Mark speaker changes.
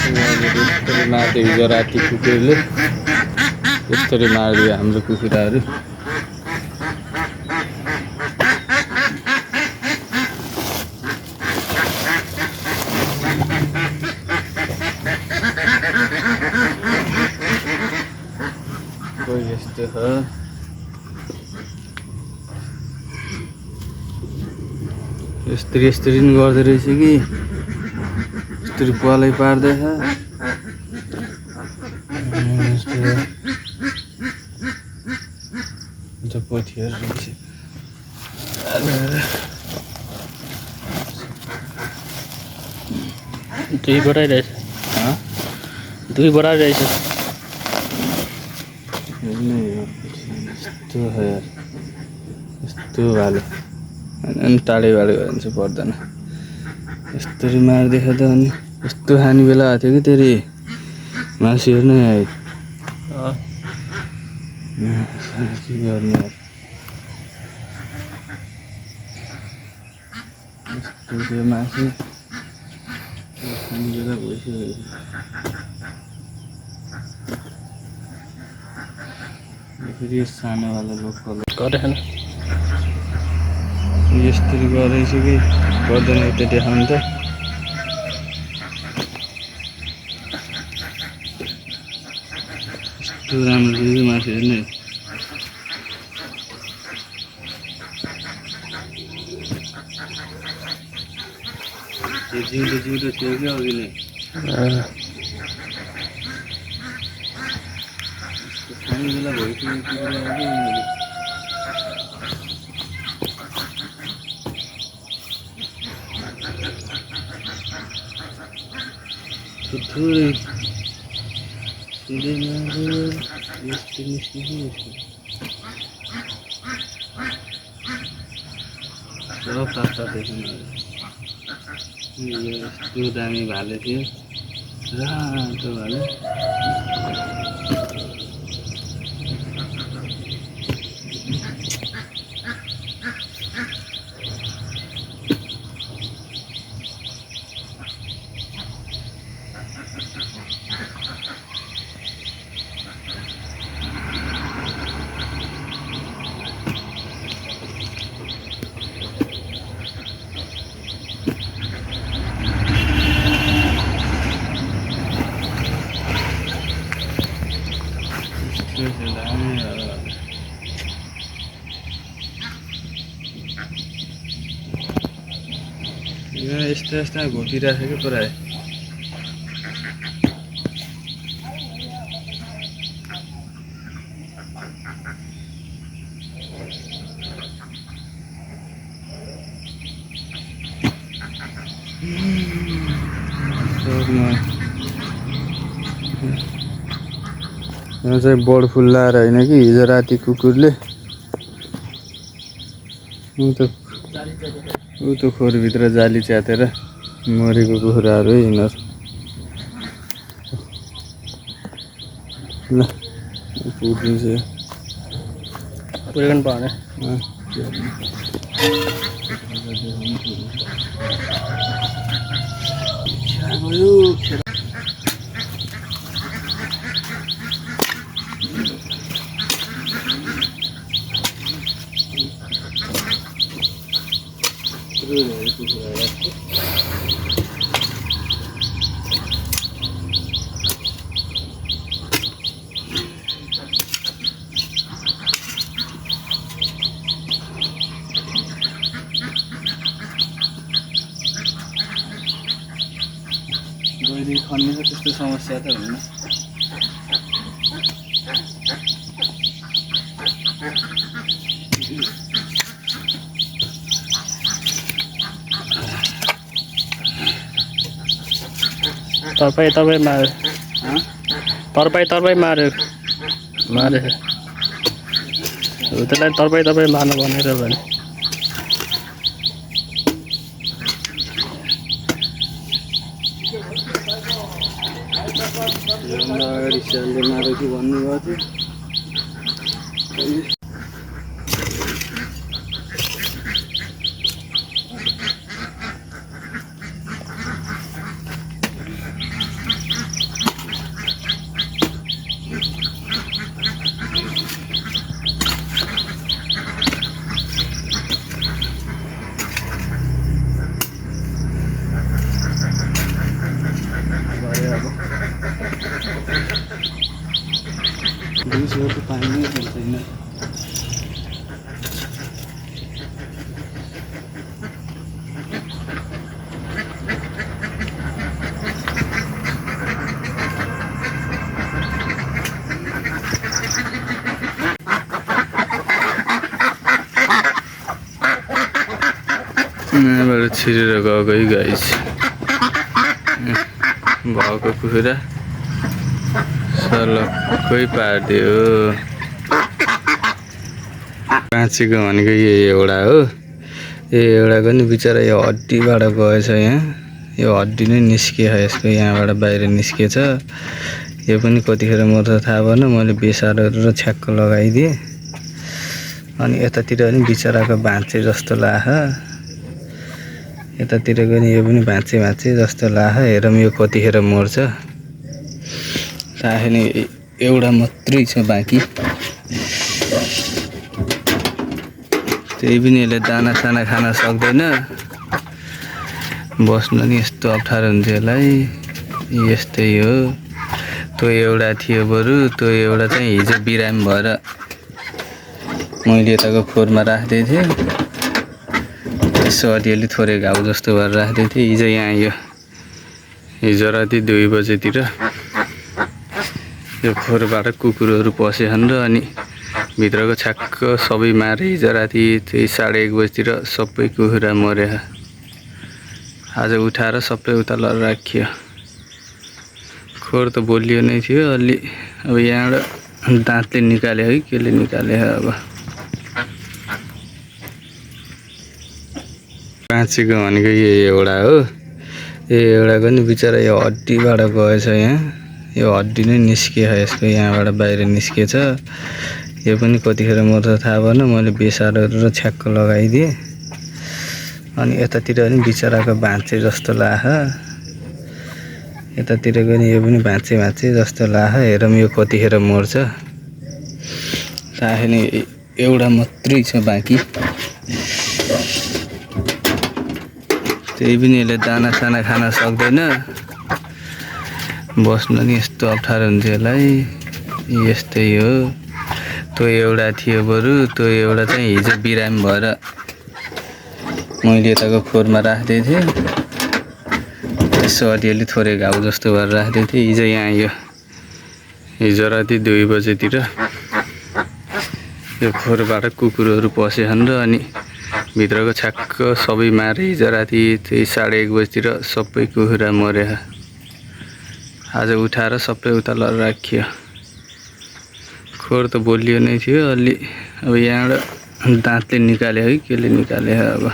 Speaker 1: यसरी मार्दै हिजो राति कुकुरले यसरी मारिदियो हाम्रो कुखुराहरू। कोही यस्तो छ। यस्तरी नि गर्दो रहेछ कि यस्तरी पालै पार्दैछ। पोथीहरू रहेछ
Speaker 2: दुईवटै रहेछ। दुईवटा रहेछ।
Speaker 1: यस्तो छ यार, यस्तो भाले अनि टाढै बाडे गयो भने चाहिँ पर्दैन। यस्तरी मारिदिएछ त अनि यस्तो खाने बेला आएको थियो कि तेरि मासु हेर्नु आयो। के गर्ने यार, यस्तो थियो मासु खाने बेला भइसक्यो। फेरि सानोवाला लोकल
Speaker 2: गरेन।
Speaker 1: यस्तरी गरेछ कि पर्दैन यता देखाउनु त। यस्तो राम्रो थियो कि मासु हेर्नु। यो जिउँदो थियो कि अघि नै खाने बेला भइसक्यो। थोरै सिधै मार्यो यस्तो निस्कियो। सब ताता देख्नु यस्तो दामी भाले थियो, रातो भाले। यस्ता घोटिरहेको क्या पुरा। यहाँ चाहिँ बर्ड फुल लाएर होइन कि हिजो राति कुकुरले ऊ त खोरभित्र जाली च्यातेर मरेको कुखुराहरू है यिनीहरू। ल पुगिन्छ
Speaker 2: पुगेन पाउने
Speaker 1: गइरी खन्ने त त्यस्तो समस्या त हुन्न।
Speaker 2: तपाईँ मार्यो। तपाईँ मार्यो त्यसलाई तपाईँ मार्नु भनेर भने
Speaker 1: अगाडि स्यालले मार्यो कि भन्नुभएको थियो। जुसहरू त पानी नै पर्दैन। यहाँबाट छिरेर गएको है गाइस, भएको कुखुरा सलक्कै पारिदियो। बाँचेको भनेको यो एउटा हो, यो एउटाको नि बिचरा यो हड्डीबाट गएछ। यहाँ यो हड्डी नै निस्कियो यसको, यहाँबाट बाहिर निस्किएछ। यो पनि कतिखेर मर्छ थाहा भएन, मैले बेसारहरू र छ्याक्क लगाइदिएँ। अनि यतातिर पनि बिचराको भाँचे जस्तो लाह, यतातिरको नि यो पनि भाँचे जस्तो लाह। हेरौँ यो कतिखेर मर्छ। थाहा छैन, एउटा मात्रै छ बाँकी। त्यही पनि यसले दाना साना खान सक्दैन, बस्न नि यस्तो अप्ठ्यारो हुन्छ यसलाई। यस्तै हो। त्यो एउटा थियो बरु, त्यो एउटा चाहिँ हिजो बिरामी भएर मैले यताको खोरमा राख्दै थिएँ। यसो अलिअलि थोरै घाउ जस्तो भएर राख्दै थिएँ। हिजो यहाँ हिजो राति 2 बजेतिर यो खोरबाट कुकुरहरू पसेछन् र अनि भित्रको छ्याक्क सबै मारे। हिजो राति त्यही 1:30 बजीतिर सबै कुखुरा मरे। आज उठाएर सबै उता लर राखियो। खोर त बोलियो नै थियो अलि। अब यहाँबाट दाँतले निकाले है, केले निकाले अब। बाँचेको भनेको यो एउटा हो, यो एउटाको नि बिचरा यो हड्डीबाट गएछ। यहाँ यो हड्डी नै निस्कियो यसको, यहाँबाट बाहिर निस्किएछ। यो पनि कतिखेर मर्छ थाहा भएन, मैले बेसारहरू र छ्याक्क लगाइदिएँ। अनि यतातिर पनि बिचराको भाँचे जस्तो लाह, यतातिरको नि यो पनि भाँचे जस्तो लाह। हेरौँ यो कतिखेर मर्छ। थाहा छैन, एउटा मात्रै छ बाँकी। त्यही पनि यसले दाना साना खान सक्दैन, बस्न नि यस्तो अप्ठ्यारो हुन्छ यसलाई। यस्तै हो। त्यो एउटा थियो बरु, त्यो एउटा चाहिँ हिजो बिरामी भएर मैले यताको खोरमा राख्दै थिएँ। यसो अलिअलि थोरै घाउ जस्तो भएर राख्दै थिएँ। हिजो यहाँ हिजो राति 2 बजेतिर यो खोरबाट कुकुरहरू पसेछन् र अनि भित्रको छ्याक्क सबै मारे। हिजो राति त्यही 1:30 बजीतिर सबै कुखुरा मरे। आज उठाएर सबै उता लर राखियो। खोर त बोलियो नै थियो अलि। अब यहाँबाट दाँतले निकाले है, केले निकाले अब।